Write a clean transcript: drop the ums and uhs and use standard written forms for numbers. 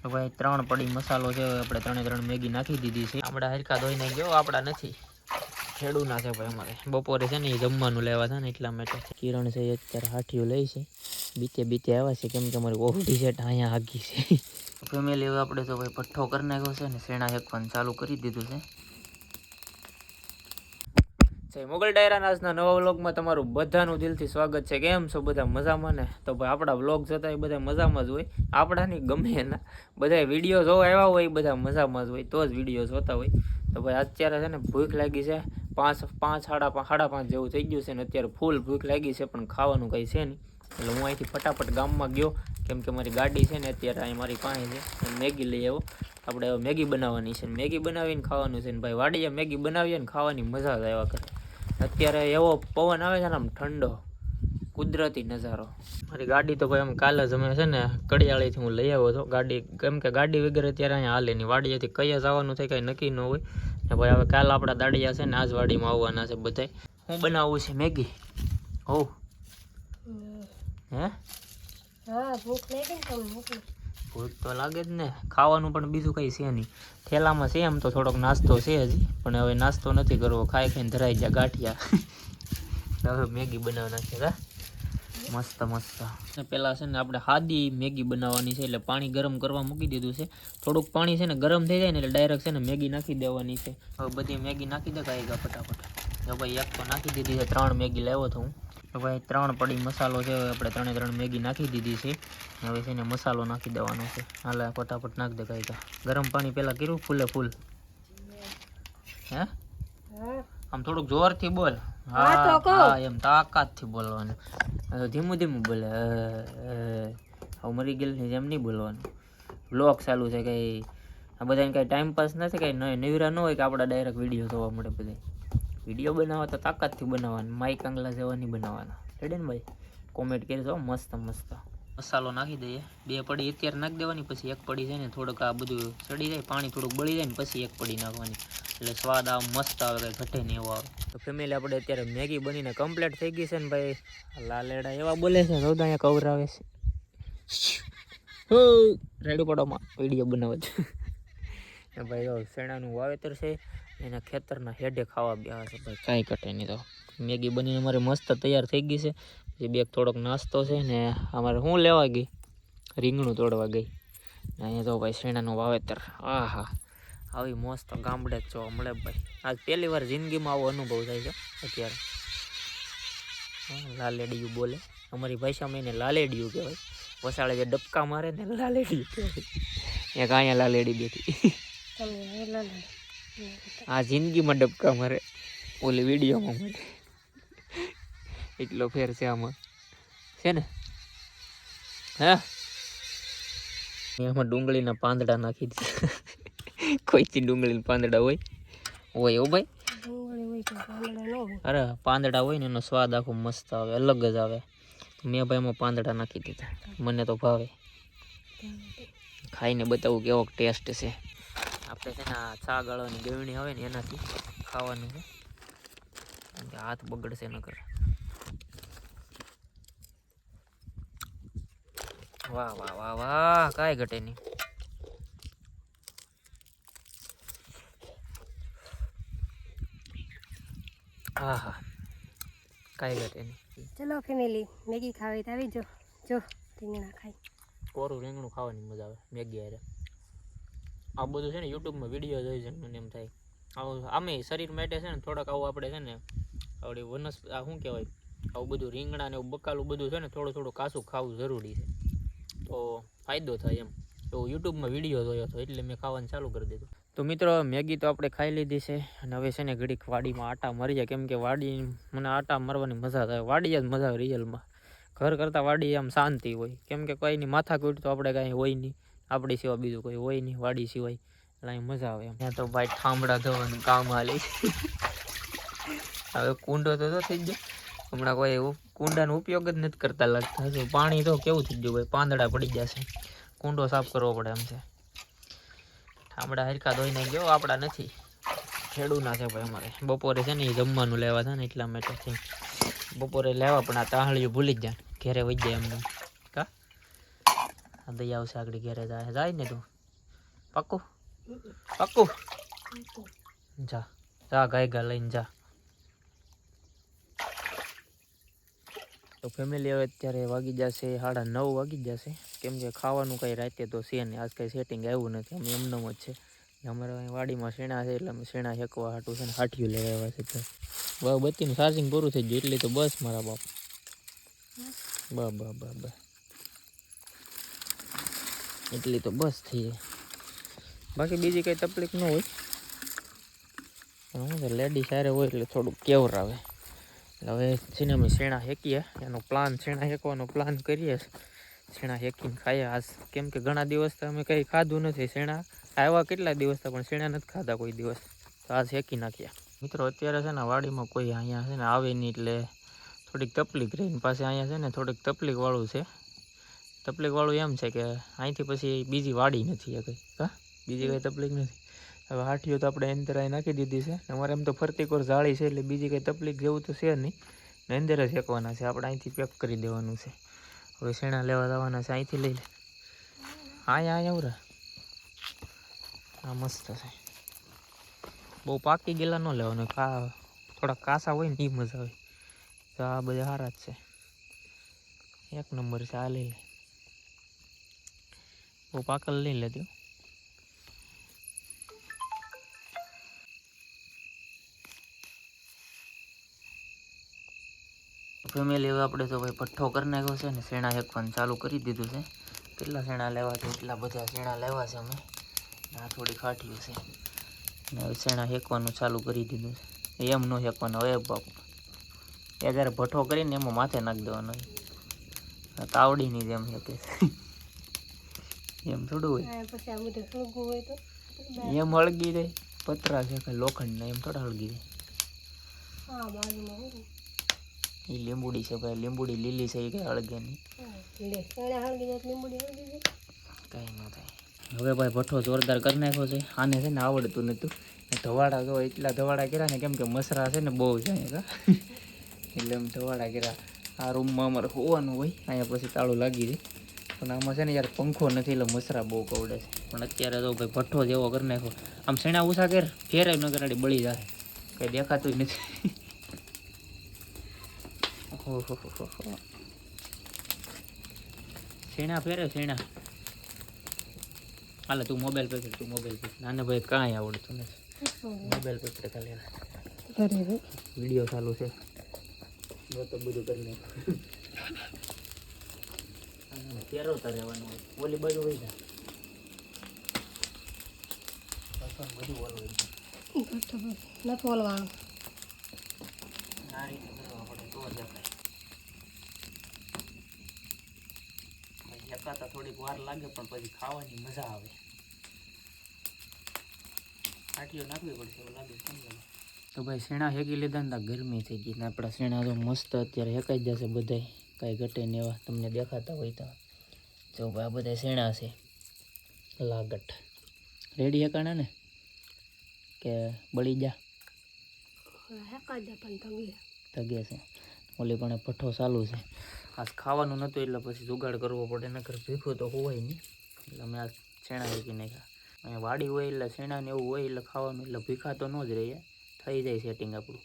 તો ભાઈ 3 પડી મસાલો છે, આપણે 3 મેગી નાખી દીધી છે. આપણા હરખા ધોઈને ગયો, આપણા નથી ખેડૂના છે ભાઈ. અમારે બપોરે છે ને એ જમવાનું લેવા હતા ને એટલા માટે. કિરણ છે અત્યારે હાઠીઓ લઈ છે, બીતે આવ્યા છે કેમ કે અમારી ઓફડી સેટ અહીંયા હાગી છે. ફેમિલી હવે આપણે તો ભાઈ પઠ્ઠો કરી નાખ્યો છે ને શેણા હેકવાનું ચાલુ કરી દીધું છે. જય મોગલ ડાયરાના આજના નવા વ્લોગમાં તમારું બધાનું દિલથી સ્વાગત છે. કેમ છો બધા? મજામાં ને? તો ભાઈ આપણા વ્લોગ જોતા એ બધા મજામાં જ હોય, આપણાની ગમે એના બધા વિડીયો જોવા આવ્યા હોય એ બધા મજામાં જ હોય, તો જ વિડીયો જોતા હોય. તો ભાઈ અત્યારે છે ને ભૂખ લાગી છે, 5:30 જેવું થઈ ગયું છે ને અત્યારે ફૂલ ભૂખ લાગી છે, પણ ખાવાનું કંઈ છે નહીં. એટલે હું અહીંથી ફટાફટ ગામમાં ગયો કેમ કે મારી ગાડી છે ને અત્યારે અહીં મારી પાસે છે. મેગી લઈ આવ્યો, આપણે મેગી બનાવવાની છે, મેગી બનાવીને ખાવાનું છે ને ભાઈ. વાડીએ મેગી બનાવીએ ને ખાવાની મજા જ આવ્યા કરે. અત્યારે એવો પવન આવે છે ને આમ ઠંડો કુદરતી નજારો. મારી ગાડી તો ભાઈ આમ કાલે જ અમે છે ને કડિયાળીથી હું લઈ આવ્યો હતો ગાડી, કેમ કે ગાડી વગેરે અત્યારે અહીંયા હાલે નહીં. વાડીએથી કઈ જવાનું થાય કાંઈ નક્કી ન હોય ને ભાઈ. હવે કાલે આપણા દાડિયા છે ને આજ વાડીમાં આવવાના છે બધા. હું બનાવવું છે મેગી. હો હે ભૂખ તો લાગે જ ને, ખાવાનું પણ બીજું કંઈ છે નહીં. થેલામાં છે એમ તો થોડોક નાસ્તો છે હજી, પણ હવે નાસ્તો નથી કરવો, ખાઈને ધરાઈ જાય ગાંઠિયા. હવે મેગી બનાવવા નાખીએ મસ્ત મસ્ત. પેલા છે ને આપણે સાદી મેગી બનાવવાની છે, એટલે પાણી ગરમ કરવા મૂકી દીધું છે. થોડુંક પાણી છે ને ગરમ થઈ જાય ને એટલે ડાયરેક્ટ છે ને મેગી નાખી દેવાની છે. હવે બધી મેગી નાખી દે કાંઈ ફટાફટ. તો ભાઈ એક તો નાખી દીધી છે, 3 મેગી લાવ્યો હતો હું. તો ભાઈ 3 પડી મસાલો છે, આપણે 3 મેગી નાખી દીધી છે. હવે છે ને મસાલો નાખી દેવાનો છે. હાલે ફટાફટ નાખી દે કાંઈ. ગરમ પાણી પહેલાં કર્યું ફૂલ હે આમ થોડુંક જોરથી બોલ. હા એમ તાકાતથી બોલવાનું, ધીમું બોલે. હવે મરી ગયેલ એમ નહીં બોલવાનું. વ્લોગ ચાલુ છે, કંઈ આ બધાને કાંઈ ટાઈમપાસ નથી, કાંઈ નવીરા ન હોય કે આપણા ડાયરેક્ટ વિડીયો જોવા મળે. બધા વિડીયો બનાવવા તો તાકાતથી બનાવવાનું, માઇક આંગલા જેવા નહીં બનાવવાના. રેડી ને ભાઈ? કોમેન્ટ કરજો મસ્ત મસ્ત. મસાલો નાખી દઈએ, 2 પડી અત્યારે નાખી દેવાની, પછી 1 પડી છે ને થોડુંક આ બધું ચડી જાય, પાણી થોડુંક બળી જાય ને પછી 1 પડી નાખવાની, એટલે સ્વાદ આમ મસ્ત આવે, કંઈ ઘટે નહીં એવો આવે. તો ફેમિલી આપણે અત્યારે મેગી બનીને કમ્પ્લીટ થઈ ગઈ છે ને ભાઈ. લાલેડા એવા બોલે છે, તો અહીંયા કવર આવે છે. રેડું પડોમાં વિડીયો બનાવે છે ભાઈ. શેણાનું વાવેતર છે, એના ખેતરના હેડે ખાવા ગયા છે ભાઈ, કાંઈ ઘટે નહીં. તો મેગી બનીને અમારે મસ્ત તૈયાર થઈ ગઈ છે. પછી બે થોડોક નાસ્તો છે ને અમારે શું લેવા ગઈ, રીંગણું તોડવા ગઈ. અહીંયા તો ભાઈ શેણાનું વાવેતર. હા આવી મસ્ત ગામડે જ જોવા મળે ભાઈ. આજ પહેલી વાર જિંદગીમાં આવો અનુભવ થાય છે અત્યારે. લાલેડિયું બોલે અમારી ભાષામાં, એને લાલેડિયું કહેવાય. વસાળે જે ડબકા મારે ને લાલેડિયું કહેવાય. એક અહીંયા લાલેડી બેઠી, આ જિંદગીમાં ડબકા મારે, ઓલી વિડીયોમાં મળે. એટલો ફેર છે આમાં, છે ને? હા એમાં ડુંગળીના પાંદડા નાખી દે. કોઈથી ડુંગળીના પાંદડા હોય હો ભાઈ? અરે પાંદડા હોય ને એનો સ્વાદ આખો મસ્ત આવે, અલગ જ આવે. મેં ભાઈ એમાં પાંદડા નાખી દીધા, મને તો ભાવે. ખાઈને બતાવું કેવો ટેસ્ટ છે. આપણે છે ને આ ચા ગાળવાની ગળણી આવે ને એનાથી ખાવાનું છે, હાથ બગડશે ન કરે. વાહ વાહ વાહ વાહ, કાંઈ ઘટે નહીં. હા હા કાંઈ ઘટે નહીં. ચલો ફેમિલી મેગી ખાવી તો આવી જો રીંગણા ખાઈ. કોરું રીંગણું ખાવાની મજા આવે મેગી હારે. આ બધું છે ને યુટ્યુબમાં વિડીયો જોઈ છે મને એમ થાય આવું આમે શરીર માટે છે ને થોડાક આવું આપણે છે ને આવડી આ શું કહેવાય, આવું બધું રીંગણા ને એવું બકાલું બધું છે ને થોડું કાચું ખાવું જરૂરી છે, તો ફાયદો થાય એમ. તો યુટ્યુબમાં વિડીયો જોયો હતો એટલે મેં ખાવાનું ચાલુ કરી દીધું. તો મિત્રો મેગી તો આપણે ખાઈ લીધી છે, અને હવે છે ને ઘડીક વાડીમાં આટા મરી જાય, કેમ કે વાડી મને આટા મારવાની મજા થાય. વાડી જ મજા આવે રિયલમાં. ઘર કરતાં વાડી આમ શાંતિ હોય, કેમ કે કોઈની માથાકૂટ તો આપણે કાંઈ હોય નહીં, આપણી સિવાય બીજું કોઈ હોય નહીં વાડી સિવાય, એટલે અહીં મજા આવે એમ. ત્યાં તો ભાઈ ઠામડા ધોવાનું કામ હાલે. હવે કુંડો તો થઈ ગયો, હમણાં કોઈ એવું કુંડાનો ઉપયોગ જ નથી કરતા લાગતા. હજુ પાણી તો કેવું થઈ ગયું ભાઈ, પાંદડા પડી જશે, કુંડો સાફ કરવો પડે એમ છે. ઠામડા હરખા ધોઈને ગયો, આપણા નથી ખેડૂના છે ભાઈ. અમારે બપોરે છે ને એ જમવાનું લેવા હતા ને એટલા માટે બપોરે લેવા, પણ આ તાહળીઓ ભૂલી જ જાય, ઘેરે વહી જાય એમને. કા દયા આવશે આગળ ઘેરે જાય ને તું પાક્કું પાક્કું જા જા ગાય લઈને જા. તો ફેમિલી હવે અત્યારે વાગી જશે 9:30 વાગી જશે, કેમ કે ખાવાનું કંઈ રાતે તો છે નહીં, આજ કંઈ સેટિંગ આવ્યું નથી, અમે એમનેમ જ છે. અમારે અહીં વાડીમાં શેણા છે એટલે અમે શેણા હેકવા હાટું છે ને હાઠિયું લેવા આવ્યા છે. બસ બત્તીનું ચાર્જિંગ પૂરું થઈ ગયું એટલી તો બસ મારા બાપ. બસ એટલી તો બસ થઈ જાય, બાકી બીજી કંઈ તકલીફ ન હોય. પણ શું છે લેડીઝ સારે હોય એટલે થોડુંક કેવર આવે. હવે છે ને અમે શેણા હેકીએ, એનો પ્લાન શેણા હેકવાનો પ્લાન કરીએ. શેણા હેકીને ખાઈએ આજ, કેમ કે ઘણા દિવસથી અમે કંઈ ખાધું નથી. શેણા આવ્યા કેટલા દિવસથી પણ શેણા નથી ખાધા કોઈ દિવસ, તો આજ હેકી નાખ્યા. મિત્રો અત્યારે છે ને વાડીમાં કોઈ અહીંયા છે ને આવે નહીં એટલે થોડીક તકલીફ રહી. પાછી અહીંયા છે ને થોડીક તકલીફવાળું છે. તકલીફવાળું એમ છે કે અહીંથી પછી બીજી વાડી નથી કંઈ, હા બીજી કંઈ તકલીફ નથી. હવે હાઠીઓ તો આપણે એન્તરાય નાખી દીધી છે. અમારે એમ તો ફરતી કોર જાળી છે એટલે બીજી કંઈ તકલીફ જેવું તો છે નહીં. અંદર જ શેકવાના છે આપણે, અહીંથી પેક કરી દેવાનું છે. હવે શેણા લેવા જવાના છે, અહીંથી લઈ લે. અહીંયા ઉરા આ મસ્ત છે. બહુ પાકી ગયેલા ન લેવાનું, થોડા કાસા હોય ને એ મજા આવે. તો આ બધા સારા જ છે, એક નંબર છે. આ લઈ લે, બહુ પાકલ લઈ લેજો. ફેમિલી હવે આપણે તો ભાઈ પઠ્ઠો કરી નાખ્યો છે ને શેણા હેકવાનું ચાલુ કરી દીધું છે. કેટલા શેણા લેવા છે એટલા બધા શેણા લેવા છે અમે. આ થોડી ખાઠીઓ છે ને હવે શેણા હેકવાનું ચાલુ કરી દીધું છે. એમ ન હેકવાનું, હવે બાપ એ જ્યારે ભઠ્ઠો કરીને એમાં માથે નાખી દેવાનો. તાવડીની જેમ હેકે એમ થોડું હોય, એમ હળગી જાય. પતરા છે કે લોખંડના, એમ થોડા હળગી જાય. એ લીંબુડી છે ભાઈ, લીંબુડી લીલી છે એ કઈ હળગે નહીં, કઈ ન થાય. હવે ભાઈ ભઠ્ઠો જોરદાર કરી નાખ્યો છે. આને છે ને આવડતું નહોતું, ધવાડા જો એટલા ધવાડા કર્યા ને, કેમ કે મસરા છે ને બહુ છે અહીંયા એટલે એમ ધવાડા કર્યા. આ રૂમમાં અમારે હોવાનું હોય, અહીંયા પછી તાળું લાગી જાય. પણ આમાં છે ને યાર પંખો નથી એટલે મસરા બહુ કવડે છે. પણ અત્યારે તો ભાઈ ભઠ્ઠો જેવો કરી નાખ્યો. આમ શેણા ઉષા કર ફેરે ન કરાડી બળી જાય, કંઈ દેખાતું જ નથી. શેણા ફેરે શેણા. હાલે તું મોબાઈલ પકડ, તું મોબાઈલ પકડ. નાને ભાઈ કાંઈ આવડતું નથી, મોબાઈલ પકડે ખાલી. વિડીયો ચાલુ છે તો બધું કરી નાખ્યું. ફેરવતા રહેવાનું હોય, ઓલી બાજુ હોય ને બધું ઓલું નથી ઓલવાનું. આ રીતે કરવા પડે તો જ આપણે એકાતા થોડીક વાર લાગે પણ પછી ખાવાની મજા આવે. આટીઓ નાખવી પડશે એવું લાગે છે. તો ભાઈ શેણા હેકી લીધા ને ગરમી થઈ ગઈ ને આપણા શેણા તો મસ્ત અત્યારે હેકાઈ જશે બધાય, કાંઈ ઘટે ને એવા તમને દેખાતા હોય તો. જો ભાઈ આ બધા શેણા છે લાગટ રેડી હેકાણા ને કે બળી જા તગે છે. ઓલી પણ ભઠ્ઠો ચાલુ છે. આજ ખાવાનું નહોતું એટલે પછી જુગાડ કરવો પડે, નકર ભીખું તો હોવાય નહીં. એટલે અમે આ શેણા હેકી નાખ્યા. અહીંયા વાડી હોય એટલે શેણા ને એવું હોય એટલે ખાવાનું એટલે ભીખા તો ન જ રહીએ, થઈ જાય સેટિંગ આપણું.